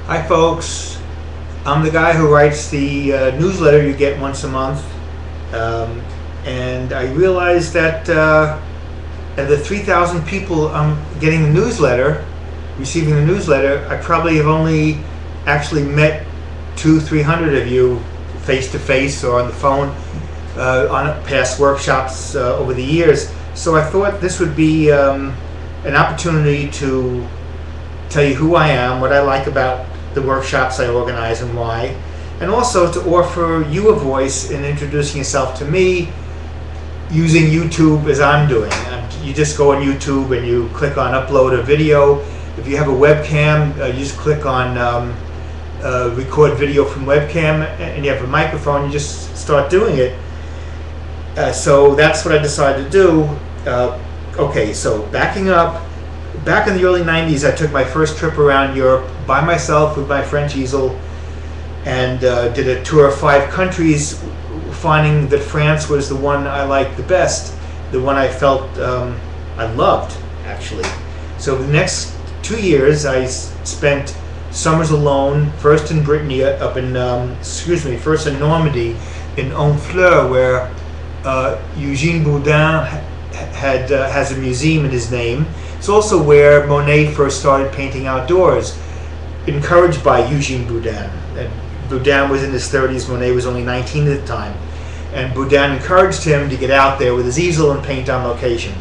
Hi folks, I'm the guy who writes the newsletter you get once a month, and I realized that of the 3,000 people I'm getting the newsletter, receiving the newsletter, I probably have only actually met 200-300 of you face to face or on the phone on past workshops over the years. So I thought this would be an opportunity to tell you who I am, what I like about the workshops I organize and why, and also to offer you a voice in introducing yourself to me using YouTube as I'm doing. You just go on YouTube and you click on upload a video. If you have a webcam, you just click on record video from webcam, and you have a microphone, you just start doing it. So that's what I decided to do. Okay, so backing up, back in the early 90s, I took my first trip around Europe by myself with my French easel and did a tour of 5 countries, finding that France was the one I liked the best, the one I felt I loved, actually. So the next 2 years, I spent summers alone, first in Brittany, first in Normandy, in Honfleur, where Eugène Boudin has a museum in his name. It's also where Monet first started painting outdoors, encouraged by Eugène Boudin. And Boudin was in his 30s, Monet was only 19 at the time. And Boudin encouraged him to get out there with his easel and paint on location.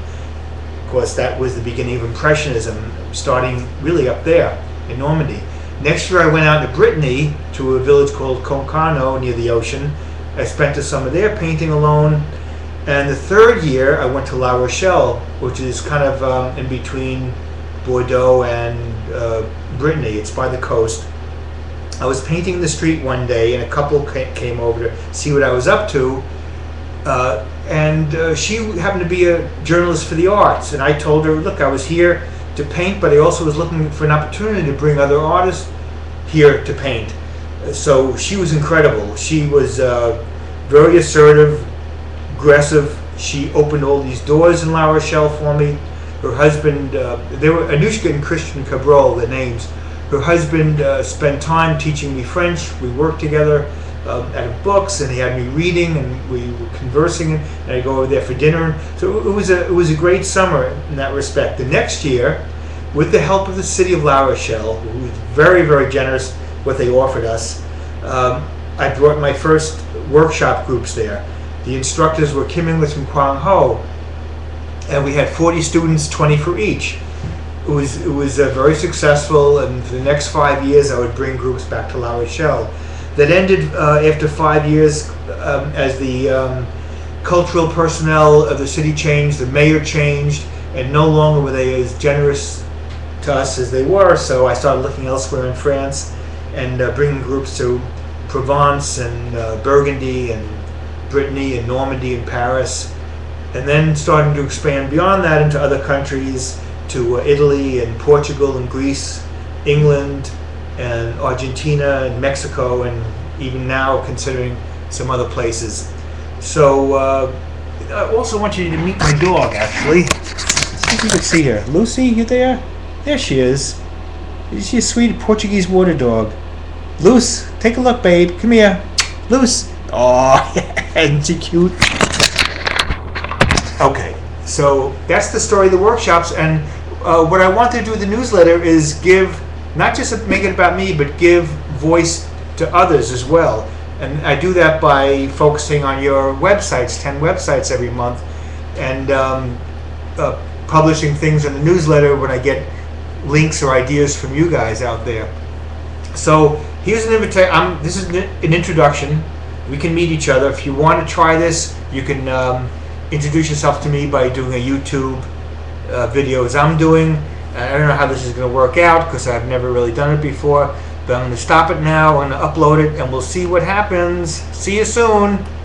Of course, that was the beginning of Impressionism, starting really up there in Normandy. Next year I went out to Brittany, to a village called Concarneau near the ocean. I spent the summer there painting alone. And the third year I went to La Rochelle, which is kind of in between Bordeaux and Brittany. It's by the coast. I was painting in the street one day, and a couple came over to see what I was up to. And she happened to be a journalist for the arts. And I told her, look, I was here to paint, but I also was looking for an opportunity to bring other artists here to paint. So she was incredible. She was very assertive, aggressive. She opened all these doors in La Rochelle for me. Her husband, they were Anushka and Christian Cabral, the names. Her husband spent time teaching me French. We worked together at books, and he had me reading, and we were conversing, and I'd go over there for dinner. So it was a great summer in that respect. The next year, with the help of the city of La Rochelle, who was very, very generous what they offered us, I brought my first workshop groups there. The instructors were Kim Inglis from Kwang Ho, and we had 40 students, 20 for each. It was very successful, and for the next 5 years I would bring groups back to La Rochelle. That ended after 5 years as the cultural personnel of the city changed, the mayor changed, and no longer were they as generous to us as they were, so I started looking elsewhere in France and bringing groups to Provence and Burgundy and Brittany and Normandy and Paris, and then starting to expand beyond that into other countries, to Italy and Portugal and Greece, England and Argentina and Mexico, and even now considering some other places. So I also want you to meet my dog, actually. See if you can see her. Lucy, you there? There she is. She's a sweet Portuguese water dog. Luce, take a look, babe. Come here. Luce. Oh, isn't she cute? Okay, so that's the story of the workshops, and what I want to do with the newsletter is give, not just make it about me, but give voice to others as well. And I do that by focusing on your websites, 10 websites every month, and publishing things in the newsletter when I get links or ideas from you guys out there. So here's an invitation. This is an introduction. We can meet each other. If you want to try this, you can introduce yourself to me by doing a YouTube video as I'm doing. I don't know how this is going to work out because I've never really done it before, but I'm going to stop it now and upload it, and we'll see what happens. See you soon.